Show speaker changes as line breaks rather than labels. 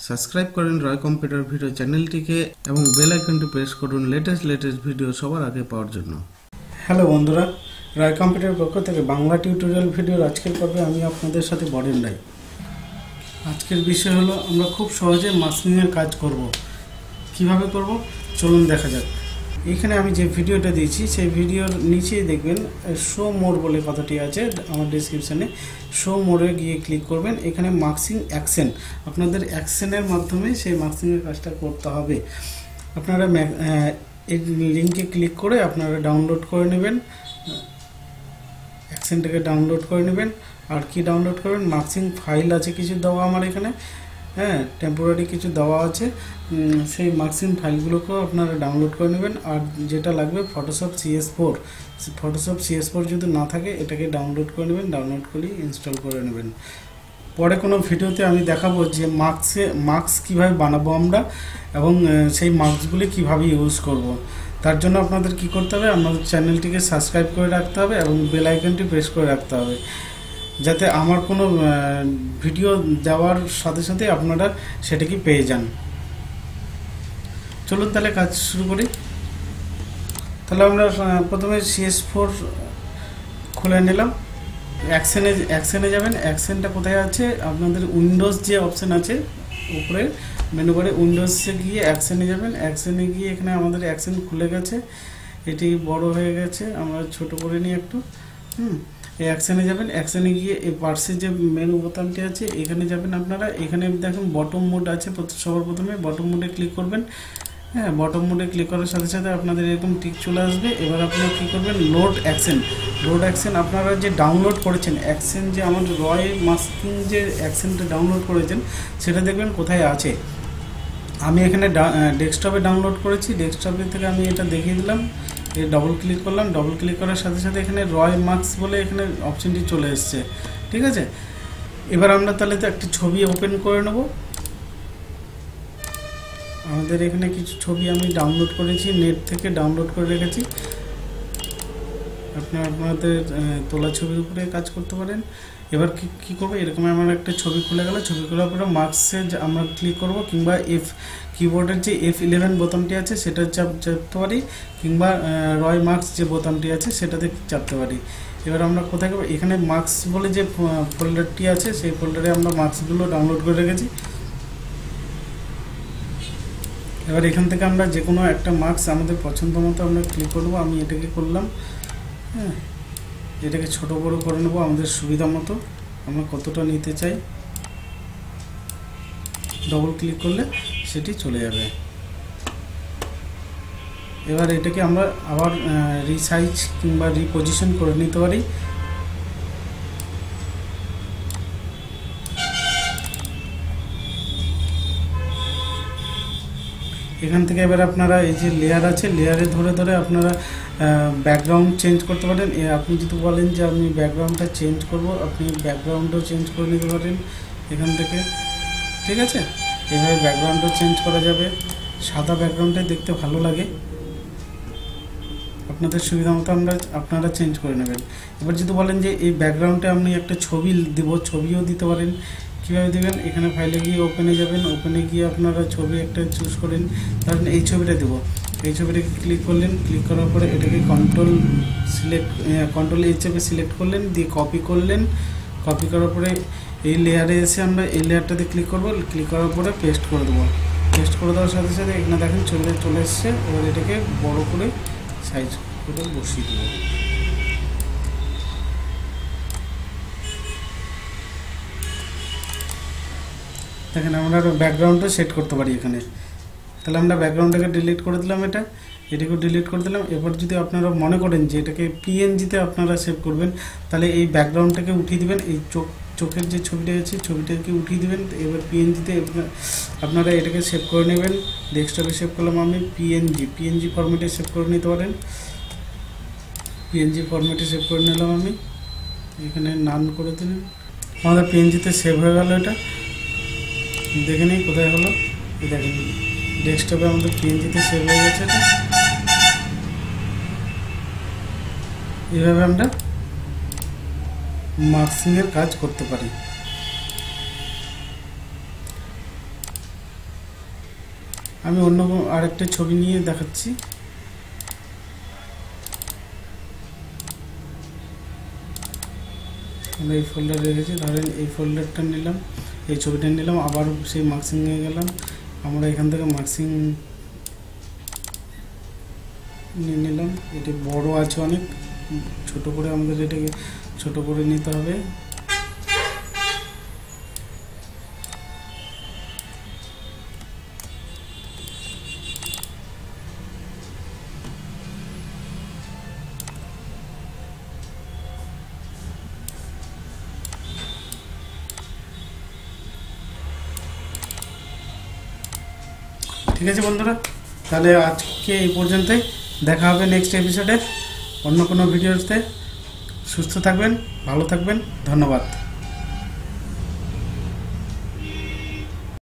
Subscribe করেন রয় computer video চ্যানেলটিকে এবং বেল আইকনটি প্রেস করুন লেটেস্ট ভিডিও সবার আগে পাওয়ার জন্য। হ্যালো বন্ধুরা, রয় কম্পিউটার পক্ষ থেকে বাংলা টিউটোরিয়াল ভিডিওর আজকের পর্বে আমি আপনাদের সাথে বরেন রায়। আজকের বিষয় হলো আমরা খুব সহজে মাস্কিংয়ের কাজ করব। কিভাবে করব চলুন দেখা যাক। এখানে আমি যে ভিডিওটা দিয়েছি সেই ভিডিওর নিচেই দেখবেন শো মোড বলে কথাটি আছে আমার ডেসক্রিপশানে। শো মোডে গিয়ে ক্লিক করবেন। এখানে মাস্কিং অ্যাকশন, আপনাদের অ্যাকশনের মাধ্যমে সেই মাস্কিংয়ের কাজটা করতে হবে। আপনারা এই লিঙ্কে ক্লিক করে আপনারা ডাউনলোড করে নেবেন, অ্যাকশনটাকে ডাউনলোড করে নেবেন। আর কি ডাউনলোড করবেন, মাস্কিং ফাইল আছে কিছু দেওয়া আমার এখানে, টেম্পোরারি কিছু দেওয়া আছে, সেই মাস্কিং ফাইলগুলোকেও আপনারা ডাউনলোড করে নেবেন। আর যেটা লাগবে ফটোশপ CS4, ফটোশপ CS4 যদি না থাকে এটাকে ডাউনলোড করে নেবেন, ডাউনলোড করে ইনস্টল করে নেবেন। পরে কোনো ভিডিওতে আমি দেখাবো যে মাস্ক কীভাবে বানাবো আমরা এবং সেই মাস্কগুলি কীভাবে ইউজ করব। তার জন্য আপনাদের কি করতে হবে, আমাদের চ্যানেলটিকে সাবস্ক্রাইব করে রাখতে হবে এবং বেল আইকনটি প্রেস করে রাখতে হবে, যাতে আমার কোনো ভিডিও দেওয়ার সাথে সাথে আপনারা সেটাকে পেয়ে যান। চলুন তাহলে কাজ শুরু করি। তাহলে আমরা প্রথমে CS4 খুলে নিলাম। অ্যাকশনে যাবেন। অ্যাকশনটা কোথায় আছে, আপনাদের উইন্ডোজ যে অপশান আছে উপরে মেনু বারে, উইন্ডোজে গিয়ে অ্যাকশনে যাবেন। অ্যাকশনে গিয়ে এখানে আমাদের অ্যাকশন খুলে গেছে, এটি বড় হয়ে গেছে, আমরা ছোট করে নিই একটু। এই অ্যাকশনে যাবেন। অ্যাকশনে গিয়ে এই পার্শ্বে যে মেনু বোতামটি আছে এখানে যাবেন আপনারা। এখানে দেখুন বটম মোড আছে, সবার প্রথমে বটম মোডে ক্লিক করবেন। বটম মোডে ক্লিক করার সাথে সাথে আপনাদের এরকম টিক চলে আসবে। এবার আপনারা কী করবেন, লোড অ্যাকশন আপনারা যে ডাউনলোড করেছেন, অ্যাকশন যে আমার রয় মাস্কিং যে অ্যাকশনটা ডাউনলোড করেছেন সেটা দেখবেন কোথায় আছে। আমি এখানে ডেস্কটপে ডাউনলোড করেছি, ডেস্কটপের থেকে আমি এটা দেখিয়ে দিলাম। ডবল ক্লিক করলাম, ডবল ক্লিক করার সাথে সাথে এখানে রয় মাস্ক বলে এখানে অপশানটি চলে এসছে, ঠিক আছে। এবার আমরা তাহলে তো একটি ছবি ওপেন করে নেব। আমাদের এখানে কিছু ছবি আমি ডাউনলোড করেছি, নেট থেকে ডাউনলোড করে রেখেছি। আপনাদের তোলা ছবির উপরে কাজ করতে পারেন। এবার কী করবো, এরকম আমার একটা ছবি খুলে গেল। ছবি খোলার পরে মার্কসে আমরা ক্লিক করব, কিংবা কিবোর্ডের যে F11 বোতামটি আছে সেটা চাপতে পারি, কিংবা রয় মার্কস যে বোতামটি আছে সেটাতে চাপতে পারি। এবার আমরা কোথায় করবো, এখানে মার্কস বলে যে ফোল্ডারটি আছে সেই ফোল্ডারে আমরা মার্কসগুলো ডাউনলোড করে রেখেছি। এবার এখান থেকে আমরা যে কোনো একটা মার্কস আমাদের পছন্দ মতো আমরা ক্লিক করবো। আমি এটাকে করলাম, এটাকে ছোট বড় করে নেবো আমাদের সুবিধা মতো, আমরা কতটা নিতে চাই। ডবল ক্লিক করলে সেটি চলে যাবে। এবার এটাকে আমরা আবার রিসাইজ কিংবা রিপোজিশন করে নিতে পারি। এখান থেকে এবার আপনারা এই যে লেয়ার আছে, লেয়ারে ধরে ধরে আপনারা ব্যাকগ্রাউন্ড চেঞ্জ করতে পারেন। আপনি যদি বলেন যে আমি ব্যাকগ্রাউন্ডটা চেঞ্জ করব, আপনি ব্যাকগ্রাউন্ডও চেঞ্জ করে নিতে পারেন এখান থেকে, ঠিক আছে। এভাবে ব্যাকগ্রাউন্ডও চেঞ্জ করা যাবে, সাদা ব্যাকগ্রাউন্ডে দেখতে ভালো লাগে। আপনাদের সুবিধা মতো আপনারা চেঞ্জ করে নেবেন। এবার যদি বলেন যে এই ব্যাকগ্রাউন্ডে আপনি একটা ছবি দেব, ছবিও দিতে পারেন। কীভাবে দেবেন, এখানে ফাইলে গিয়ে ওপেনে যাবেন, ওপেনে গিয়ে আপনারা ছবি একটা চুজ করেন। ধরেন এই ছবিটা দেবো, এই ছবিটাকে ক্লিক করলেন, ক্লিক করার পরে এটাকে কন্ট্রোল H চেপে সিলেক্ট করলেন, দিয়ে কপি করলেন। কপি করার পরে এই লেয়ারে এসে আমরা এই লেয়ারটাতে ক্লিক করবো, ক্লিক করার পরে পেস্ট করে দেবো। পেস্ট করে দেওয়ার সাথে সাথে এখানে দেখেন চলে এসছে। এবার এটাকে বড় করে সাইজ করে বসিয়ে দেবো। দেখেন আমরা ব্যাকগ্রাউন্ডটা সেট করতে পারি এখানে। তাহলে আমরা ব্যাকগ্রাউন্ডটাকে ডিলিট করে দিলাম, এটাকেও ডিলিট করে দিলাম। এবার যদি আপনারা মনে করেন যে এটাকে PNG-তে আপনারা সেভ করবেন, তাহলে এই ব্যাকগ্রাউন্ডটাকে উঠিয়ে দিবেন, এই চোখের যে ছবিটা আছে ছবিটাকে উঠিয়ে দিবেন। এবার PNG-তে আপনারা এটাকে সেভ করে নেবেন। ডেস্কটপে সেভ করলাম আমি PNG ফরম্যাটে সেভ করে নিতে পারেন। PNG ফরম্যাটে সেভ করে নিলাম আমি, এখানে নান করে দিলেন। আমাদের PNG-তে সেভ হয়ে গেল। এটা দেখে নিই কোথায় হলো, দেখেন ডেস্কটপে আমাদের PNG-তে সেভ হয়ে গেছে। এইভাবে আমরা মাস্কিংয়ের কাজ করতে পারি। আমি অন্য আরেকটা ছবি নিয়ে দেখাচ্ছি। আমরা এই ফোল্ডার রেখেছি, ধরেন এই ফোল্ডারটা নিলাম, এই ছবিটা নিলাম, আবার সেই মার্কসিং নিয়ে গেলাম। আমরা এখান থেকে মার্কসিং নিয়ে নিলাম। এটি বড় আছে অনেক, ছোট করে আমাদের এটাকে ছোট করে নিতে হবে। ঠিক আছে বন্ধুরা, তাহলে আজকে এই পর্যন্তই। দেখা হবে নেক্সট এপিসোডে অন্য কোনো ভিডিওতে। সুস্থ থাকবেন, ভালো থাকবেন, ধন্যবাদ।